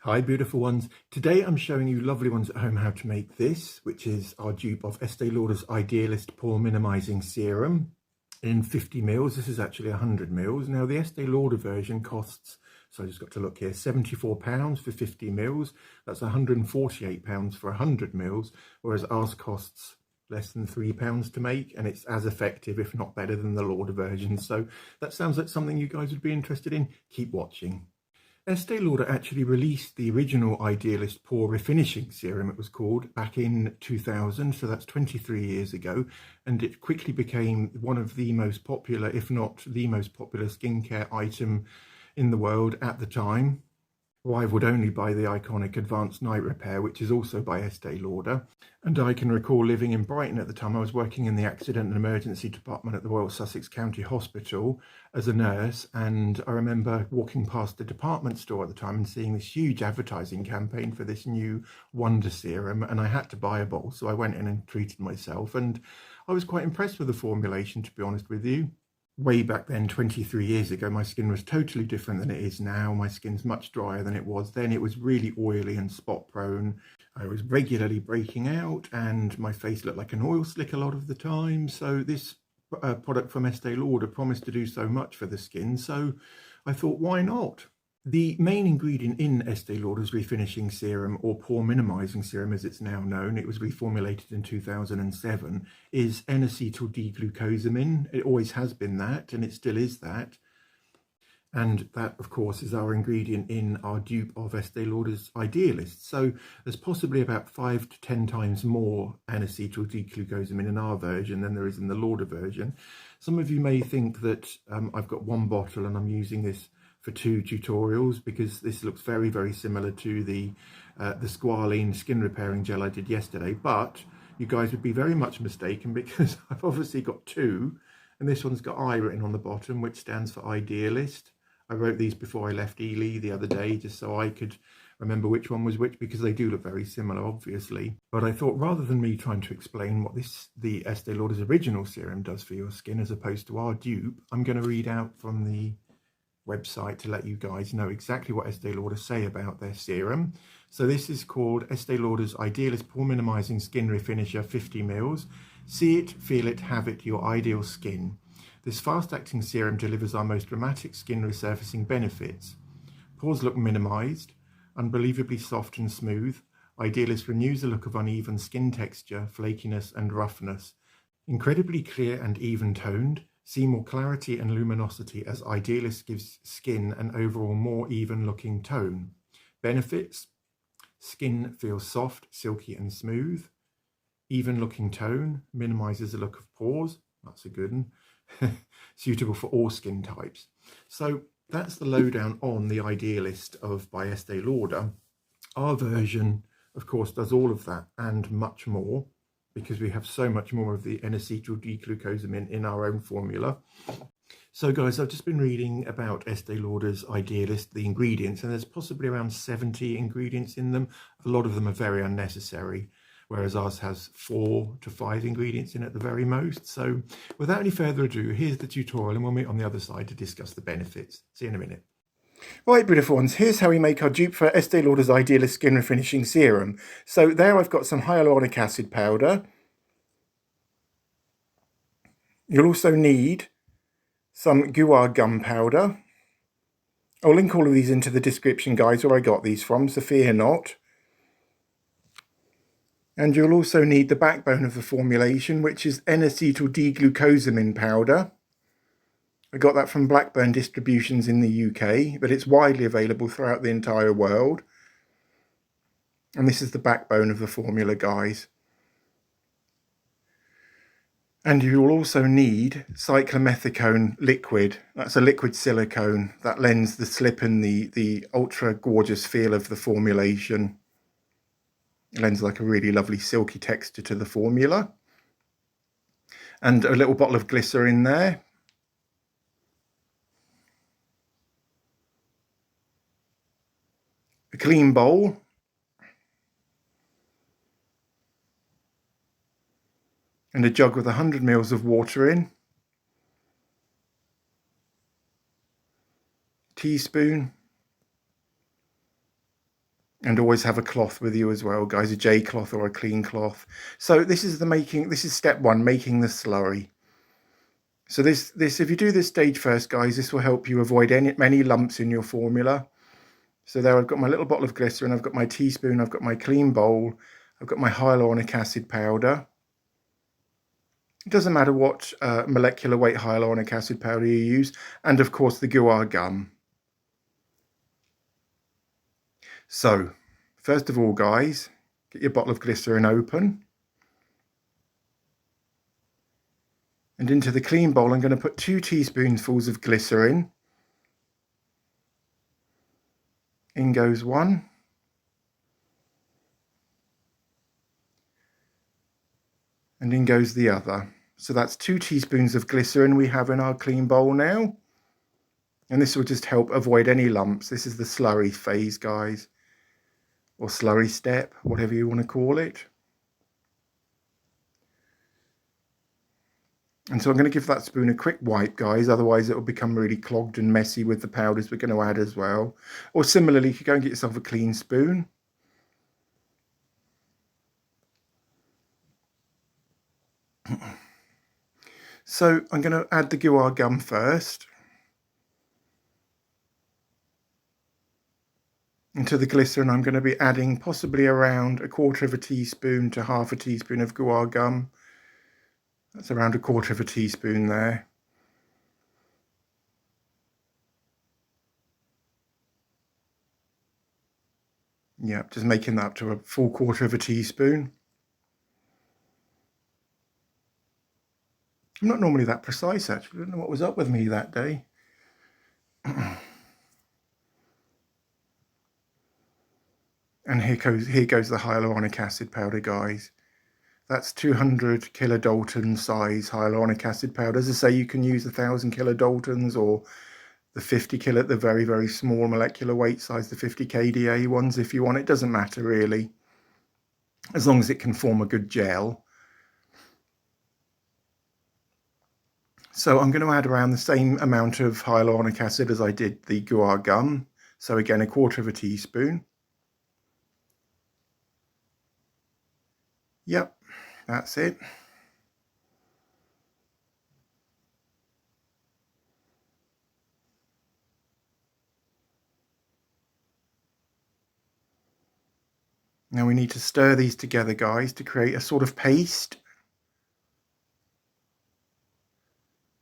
Hi beautiful ones. Today I'm showing you lovely ones at home how to make this, which is our dupe of Estee Lauder's Idealist Pore Minimizing Serum in 50 mils. This is actually 100 mils. Now the Estee Lauder version costs, so I just got to look here, £74 for 50 mils. That's £148 for 100 mils, whereas ours costs less than £3 to make, and it's as effective, if not better, than the Lauder version. So that sounds like something you guys would be interested in. Keep watching. Estee Lauder actually released the original Idealist Pore Refinishing Serum, it was called, back in 2000, so that's 23 years ago, and it quickly became one of the most popular, if not the most popular, skincare item in the world at the time, rivaled only by the iconic Advanced Night Repair, which is also by Estee Lauder. And I can recall living in Brighton at the time. I was working in the Accident and Emergency Department at the Royal Sussex County Hospital as a nurse, and I remember walking past the department store at the time and seeing this huge advertising campaign for this new wonder serum, and I had to buy a bottle, so I went in and treated myself, and I was quite impressed with the formulation, to be honest with you. Way back then, 23 years ago, my skin was totally different than it is now. My skin's much drier than it was then. It was really oily and spot prone. I was regularly breaking out and my face looked like an oil slick a lot of the time. So this product from Estee Lauder promised to do so much for the skin. So I thought, why not? The main ingredient in Estee Lauder's Refinishing Serum, or Pore Minimizing Serum as it's now known, it was reformulated in 2007, is N-acetyl D-glucosamine. It always has been that, and it still is that. And that, of course, is our ingredient in our dupe of Estee Lauder's Idealist. So there's possibly about 5 to 10 times more N-acetyl D-glucosamine in our version than there is in the Lauder version. Some of you may think that I've got one bottle and I'm using this for 2 tutorials, because this looks very, very similar to the squalene skin repairing gel I did yesterday, but you guys would be very much mistaken, because I've obviously got 2, and this one's got I written on the bottom, which stands for Idealist. I wrote these before I left Ely the other day, just so I could remember which one was which, because they do look very similar, obviously. But I thought, rather than me trying to explain what the Estee Lauder's original serum does for your skin as opposed to our dupe, I'm going to read out from the website to let you guys know exactly what Estee Lauder say about their serum. So this is called Estee Lauder's Idealist Pore Minimizing Skin Refinisher 50 mils. See it, feel it, have it, your ideal skin. This fast-acting serum delivers our most dramatic skin resurfacing benefits. Pores look minimized, unbelievably soft and smooth. Idealist renews the look of uneven skin texture, flakiness and roughness. Incredibly clear and even toned. See more clarity and luminosity as Idealist gives skin an overall more even looking tone. Benefits: skin feels soft, silky and smooth. Even looking tone, minimizes the look of pores. That's a good one. Suitable for all skin types. So that's the lowdown on the Idealist by Estee Lauder. Our version, of course, does all of that and much more, because we have so much more of the N-acetyl D-glucosamine in our own formula. So guys, I've just been reading about Estee Lauder's Idealist, the ingredients, and there's possibly around 70 ingredients in them. A lot of them are very unnecessary, whereas ours has 4 to 5 ingredients in at the very most. So without any further ado, here's the tutorial, and we'll meet on the other side to discuss the benefits. See you in a minute. Right, beautiful ones, here's how we make our dupe for Estee Lauder's Idealist Skin Refinishing Serum. So there I've got some hyaluronic acid powder. You'll also need some Guar Gum Powder. I'll link all of these into the description, guys, where I got these from, so fear not. And you'll also need the backbone of the formulation, which is N-acetyl D-glucosamine powder. I got that from Blackburn Distributions in the UK, but it's widely available throughout the entire world. And this is the backbone of the formula, guys. And you will also need Cyclomethicone liquid. That's a liquid silicone that lends the slip and the ultra gorgeous feel of the formulation. It lends like a really lovely silky texture to the formula. And a little bottle of glycerin there. A clean bowl. And a jug with 100 mils of water in. Teaspoon. And always have a cloth with you as well, guys, a J cloth or a clean cloth. So this is step one, making the slurry. So this if you do this stage first, guys, this will help you avoid many lumps in your formula. So there I've got my little bottle of glycerin, I've got my teaspoon, I've got my clean bowl, I've got my hyaluronic acid powder. It doesn't matter what molecular weight hyaluronic acid powder you use, and of course the Guar Gum. So, first of all, guys, get your bottle of glycerin open. And into the clean bowl, I'm going to put 2 teaspoonfuls of glycerin. In goes 1. And in goes the other. So that's 2 teaspoons of glycerin we have in our clean bowl now. And this will just help avoid any lumps. This is the slurry phase, guys. Or slurry step, whatever you want to call it. And so I'm going to give that spoon a quick wipe, guys, otherwise it will become really clogged and messy with the powders we're going to add as well. Or similarly, you could go and get yourself a clean spoon. So I'm going to add the Guar Gum first. Into the glycerin, I'm going to be adding possibly around 1/4 teaspoon to 1/2 teaspoon of Guar Gum. That's around 1/4 teaspoon there. Yep, just making that up to a full 1/4 teaspoon. I'm not normally that precise, actually. I don't know what was up with me that day. And here goes the hyaluronic acid powder, guys. That's 200 kilodalton size hyaluronic acid powder. As I say, you can use 1,000 kilodaltons or the 50 kilo, the very, very small molecular weight size, the 50 kDa ones if you want. It doesn't matter really, as long as it can form a good gel. So I'm going to add around the same amount of hyaluronic acid as I did the Guar Gum. So again, 1/4 teaspoon. Yep, that's it. Now we need to stir these together, guys, to create a sort of paste.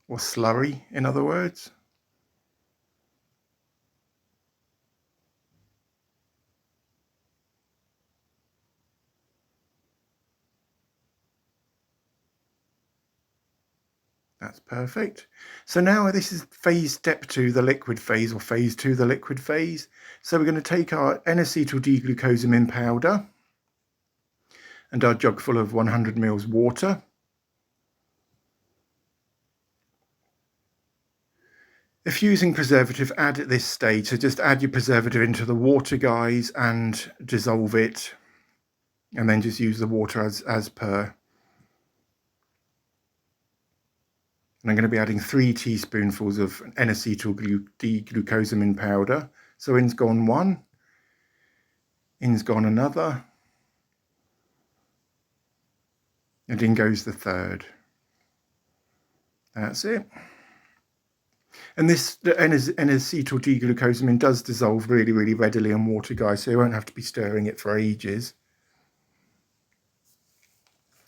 Or slurry, in other words. That's perfect. So now this is step 2, the liquid phase, or phase 2, the liquid phase. So we're going to take our N-acetyl D-glucosamine powder and our jug full of 100 ml water. If using preservative, add at this stage. So just add your preservative into the water, guys, and dissolve it. And then just use the water as per. And I'm going to be adding 3 teaspoonfuls of N-acetyl D-glucosamine powder. So in's gone 1, in's gone another, and in goes the 3rd. That's it. And this N-acetyl D-glucosamine does dissolve really, really readily in water, guys, so you won't have to be stirring it for ages.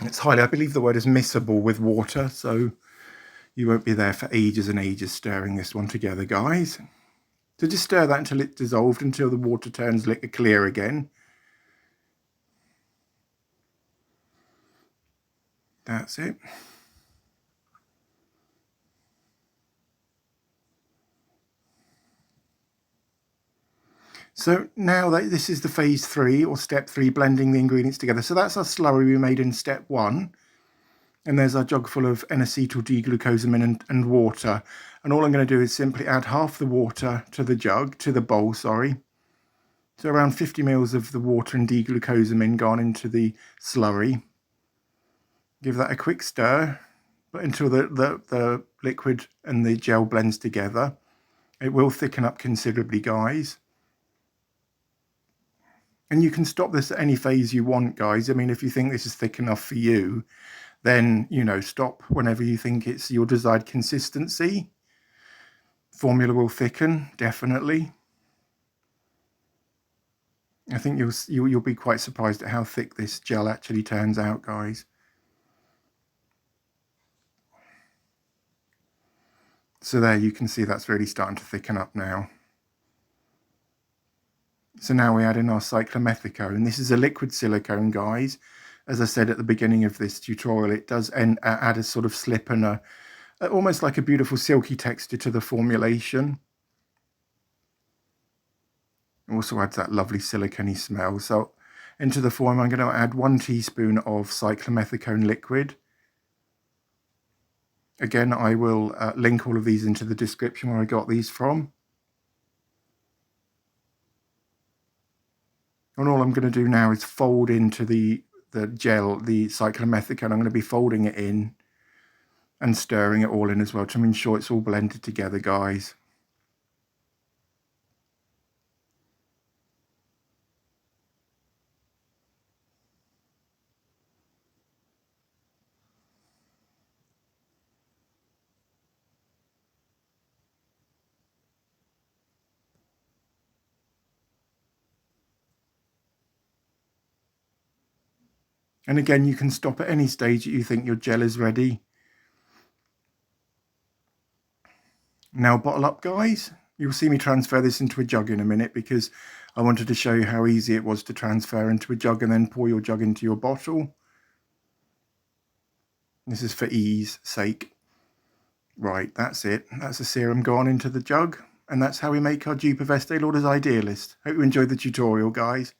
It's highly, I believe the word is miscible with water, so you won't be there for ages and ages stirring this one together, guys. So just stir that until it's dissolved, until the water turns clear again. That's it. So now this is the phase 3 or step 3, blending the ingredients together. So that's our slurry we made in step 1. And there's our jug full of N-acetyl D-glucosamine and water. And all I'm going to do is simply add half the water to the bowl, sorry. So around 50 ml of the water and D-glucosamine gone into the slurry. Give that a quick stir, but until the liquid and the gel blends together. It will thicken up considerably, guys. And you can stop this at any phase you want, guys. I mean, if you think this is thick enough for you, then, you know, stop whenever you think it's your desired consistency. Formula will thicken, definitely. I think you'll be quite surprised at how thick this gel actually turns out, guys. So there, you can see that's really starting to thicken up now. So now we add in our Cyclomethicone. This is a liquid silicone, guys. As I said at the beginning of this tutorial, it does add a sort of slip and almost like a beautiful silky texture to the formulation. It also adds that lovely silicone-y smell. So into the form, I'm going to add 1 teaspoon of Cyclomethicone liquid. Again, I will link all of these into the description where I got these from. And all I'm going to do now is fold into the gel, the Cyclomethicone. I'm going to be folding it in and stirring it all in as well to ensure it's all blended together, guys. And again, you can stop at any stage that you think your gel is ready. Now bottle up, guys. You'll see me transfer this into a jug in a minute because I wanted to show you how easy it was to transfer into a jug and then pour your jug into your bottle. This is for ease sake. Right, that's it. That's the serum gone into the jug. And that's how we make our dupe of Estee Lauder's Idealist. Hope you enjoyed the tutorial, guys.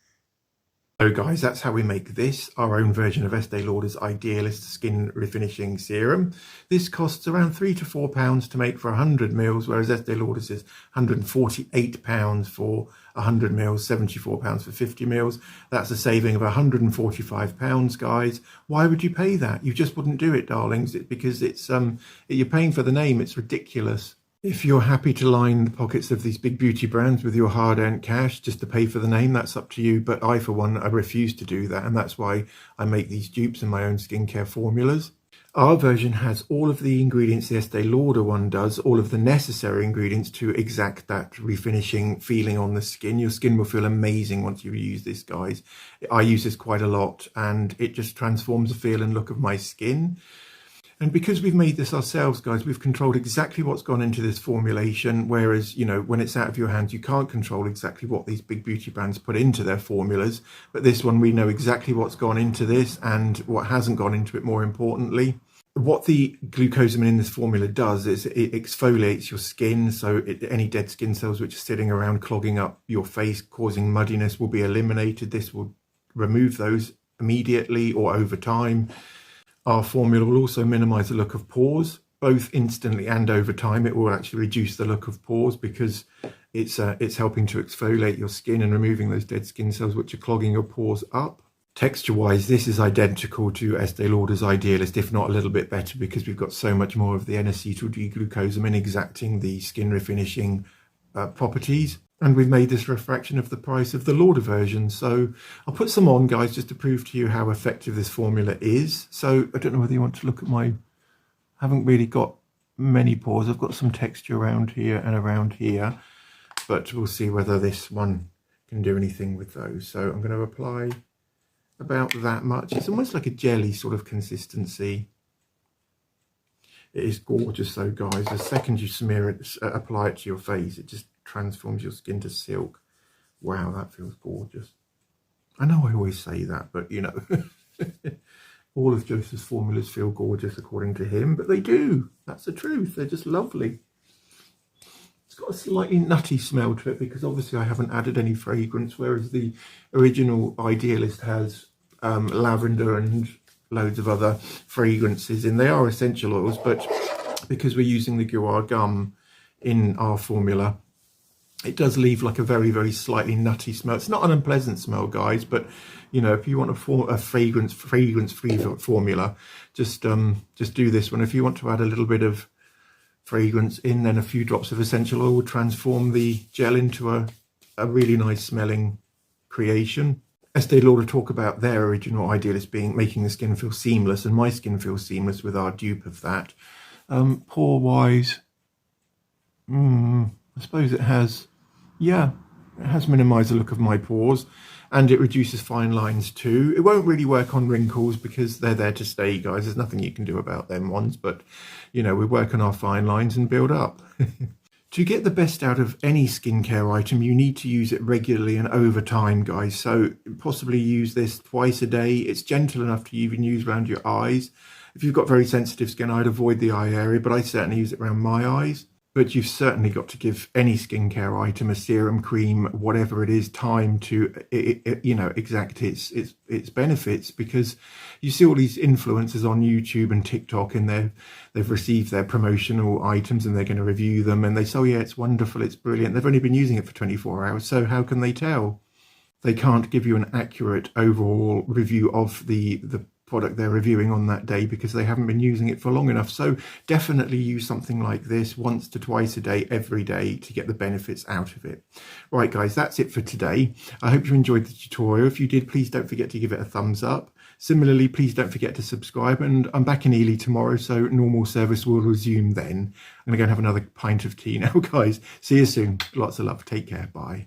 So guys, that's how we make this, our own version of Estee Lauder's Idealist Skin Refinishing Serum. This costs around £3 to £4 to make for 100 ml, whereas Estee Lauder's is £148 for 100 ml, £74 for 50 ml. That's a saving of £145, guys. Why would you pay that? You just wouldn't do it, darlings. Because it's you're paying for the name. It's ridiculous. If you're happy to line the pockets of these big beauty brands with your hard-earned cash just to pay for the name, that's up to you. But I, for one, I refuse to do that. And that's why I make these dupes in my own skincare formulas. Our version has all of the ingredients the Estee Lauder one does, all of the necessary ingredients to exact that refinishing feeling on the skin. Your skin will feel amazing once you use this, guys. I use this quite a lot and it just transforms the feel and look of my skin. And because we've made this ourselves, guys, we've controlled exactly what's gone into this formulation, whereas, you know, when it's out of your hands, you can't control exactly what these big beauty brands put into their formulas. But this one, we know exactly what's gone into this and what hasn't gone into it, more importantly. What the glucosamine in this formula does is it exfoliates your skin, so any dead skin cells which are sitting around clogging up your face, causing muddiness, will be eliminated. This will remove those immediately or over time. Our formula will also minimize the look of pores, both instantly and over time. It will actually reduce the look of pores because it's helping to exfoliate your skin and removing those dead skin cells which are clogging your pores up. Texture-wise, this is identical to Estee Lauder's Idealist, if not a little bit better, because we've got so much more of the N-acetyl D-glucosamine exacting the skin refinishing properties. And we've made this for a fraction of the price of the Lauder version. So I'll put some on, guys, just to prove to you how effective this formula is. So I don't know whether you want to look at I haven't really got many pores. I've got some texture around here and around here, but we'll see whether this one can do anything with those. So I'm going to apply about that much. It's almost like a jelly sort of consistency. It is gorgeous though, guys. The second you smear it, apply it to your face, it just transforms your skin to silk. Wow, that feels gorgeous. I know I always say that, but you know, all of Joseph's formulas feel gorgeous according to him, but they do. That's the truth. They're just lovely. It's got a slightly nutty smell to it because obviously I haven't added any fragrance, whereas the original Idealist has lavender and loads of other fragrances in. They are essential oils, but because we're using the Guar Gum in our formula, it does leave like a very, very slightly nutty smell. It's not an unpleasant smell, guys, but you know, if you want a fragrance-free formula, just do this one. If you want to add a little bit of fragrance in, then a few drops of essential oil will transform the gel into a really nice smelling creation. Estee Lauder talk about their original Idealist being making the skin feel seamless, and my skin feels seamless with our dupe of that. Pore wise, I suppose it has, yeah, it has minimised the look of my pores, and it reduces fine lines too. It won't really work on wrinkles because they're there to stay, guys. There's nothing you can do about them ones, but you know, we work on our fine lines and build up. To get the best out of any skincare item, you need to use it regularly and over time, guys. So possibly use this twice a day. It's gentle enough to even use around your eyes. If you've got very sensitive skin, I'd avoid the eye area, but I certainly use it around my eyes. But you've certainly got to give any skincare item, a serum, cream, whatever it is, time to, you know, exact its benefits, because you see all these influencers on YouTube and TikTok, and they've received their promotional items and they're going to review them, and they say, oh yeah, it's wonderful, it's brilliant. They've only been using it for 24 hours, so how can they tell? They can't give you an accurate overall review of the product they're reviewing on that day because they haven't been using it for long enough. So definitely use something like this once to twice a day, every day, to get the benefits out of it. Right, guys, that's it for today. I hope you enjoyed the tutorial. If you did, please don't forget to give it a thumbs up. Similarly, please don't forget to subscribe, and I'm back in Ely tomorrow, so normal service will resume then. I'm going to go and have another pint of tea now, guys. See you soon. Lots of love. Take care. Bye.